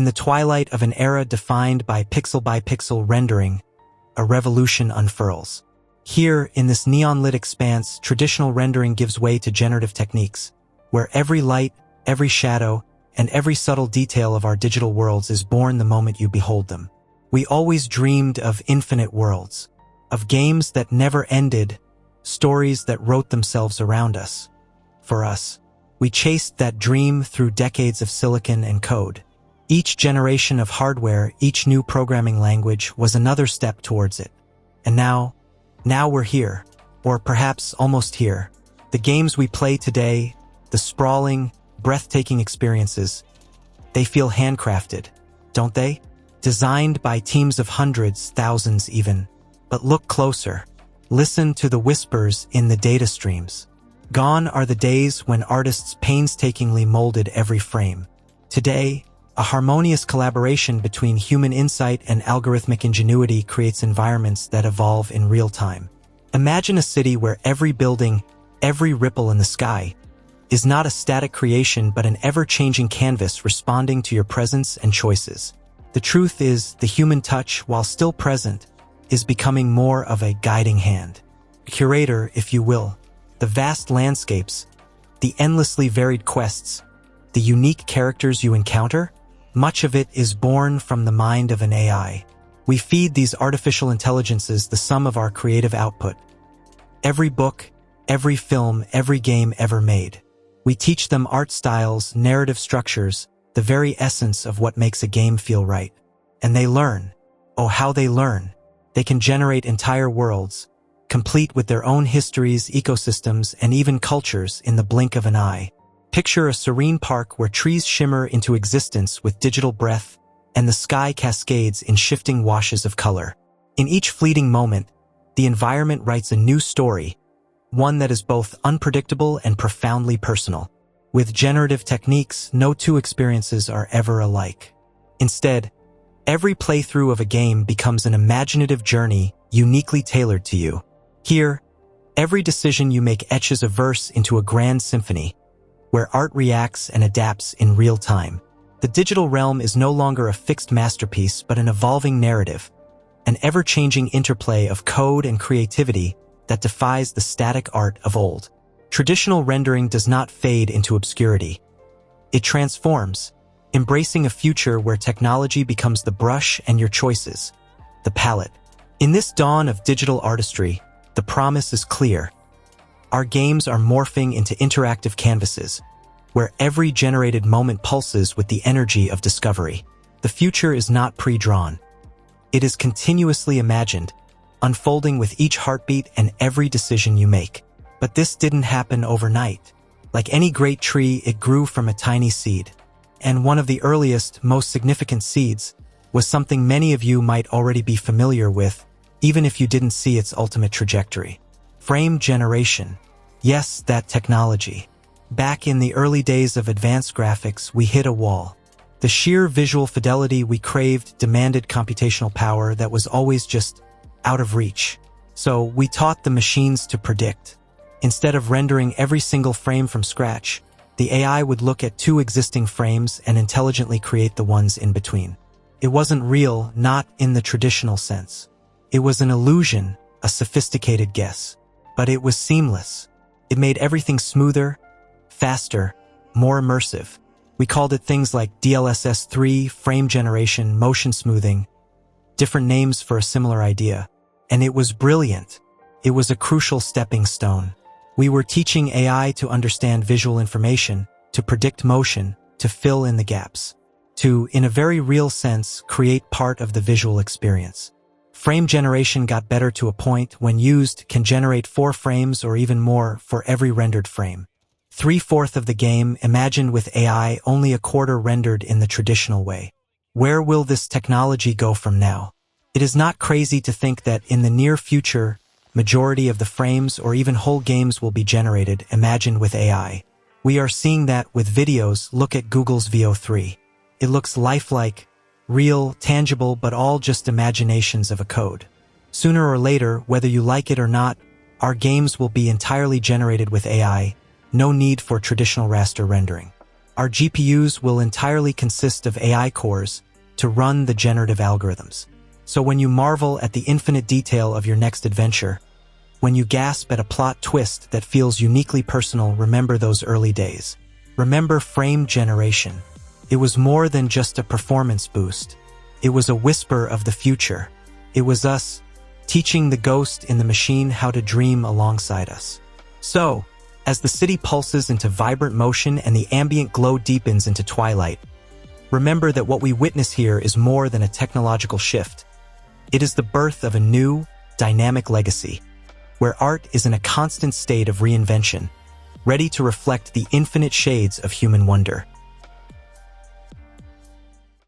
the twilight of an era defined by pixel rendering, a revolution unfurls. Here, in this neon-lit expanse, traditional rendering gives way to generative techniques, where every light, every shadow, and every subtle detail of our digital worlds is born the moment you behold them. We always dreamed of infinite worlds, of games that never ended, stories that wrote themselves around us. For us, we chased that dream through decades of silicon and code. Each generation of hardware, each new programming language was another step towards it. And now we're here, or perhaps almost here. The games we play today, the sprawling, breathtaking experiences, they feel handcrafted, don't they? Designed by teams of hundreds, thousands even. But look closer. Listen to the whispers in the data streams. Gone are the days when artists painstakingly molded every frame. Today, a harmonious collaboration between human insight and algorithmic ingenuity creates environments that evolve in real time. Imagine a city where every building, every ripple in the sky, is not a static creation but an ever-changing canvas responding to your presence and choices. The truth is, the human touch, while still present, is becoming more of a guiding hand. Curator, if you will. The vast landscapes, the endlessly varied quests, the unique characters you encounter, much of it is born from the mind of an AI. We feed these artificial intelligences the sum of our creative output. Every book, every film, every game ever made. We teach them art styles, narrative structures, the very essence of what makes a game feel right. And they learn. Oh, how they learn. They can generate entire worlds, complete with their own histories, ecosystems, and even cultures in the blink of an eye. Picture a serene park where trees shimmer into existence with digital breath, and the sky cascades in shifting washes of color. In each fleeting moment, the environment writes a new story, one that is both unpredictable and profoundly personal. With generative techniques, no two experiences are ever alike. Instead, every playthrough of a game becomes an imaginative journey uniquely tailored to you. Here, every decision you make etches a verse into a grand symphony, where art reacts and adapts in real time. The digital realm is no longer a fixed masterpiece but an evolving narrative, an ever-changing interplay of code and creativity that defies the static art of old. Traditional rendering does not fade into obscurity. It transforms, embracing a future where technology becomes the brush and your choices, the palette. In this dawn of digital artistry, the promise is clear. Our games are morphing into interactive canvases, where every generated moment pulses with the energy of discovery. The future is not pre-drawn. It is continuously imagined, unfolding with each heartbeat and every decision you make. But this didn't happen overnight. Like any great tree, it grew from a tiny seed. And one of the earliest, most significant seeds was something many of you might already be familiar with, even if you didn't see its ultimate trajectory. Frame generation. Yes, that technology. Back in the early days of advanced graphics, we hit a wall. The sheer visual fidelity we craved demanded computational power that was always just out of reach. So we taught the machines to predict. Instead of rendering every single frame from scratch, the AI would look at two existing frames and intelligently create the ones in between. It wasn't real, not in the traditional sense. It was an illusion, a sophisticated guess. But it was seamless. It made everything smoother, faster, more immersive. We called it things like DLSS3, frame generation, motion smoothing, different names for a similar idea. And it was brilliant. It was a crucial stepping stone. We were teaching AI to understand visual information, to predict motion, to fill in the gaps, to, in a very real sense, create part of the visual experience. Frame generation got better to a point when used can generate 4 frames or even more for every rendered frame. 3/4 of the game imagined with AI, only a quarter rendered in the traditional way. Where will this technology go from now? It is not crazy to think that in the near future, majority of the frames or even whole games will be generated, imagined with AI. We are seeing that with videos. Look at Google's VO3. It looks lifelike, real, tangible, but all just imaginations of a code. Sooner or later, whether you like it or not, our games will be entirely generated with AI, no need for traditional raster rendering. Our GPUs will entirely consist of AI cores to run the generative algorithms. So when you marvel at the infinite detail of your next adventure, when you gasp at a plot twist that feels uniquely personal, remember those early days. Remember frame generation. It was more than just a performance boost. It was a whisper of the future. It was us teaching the ghost in the machine how to dream alongside us. So, as the city pulses into vibrant motion and the ambient glow deepens into twilight, remember that what we witness here is more than a technological shift. It is the birth of a new, dynamic legacy, where art is in a constant state of reinvention, ready to reflect the infinite shades of human wonder.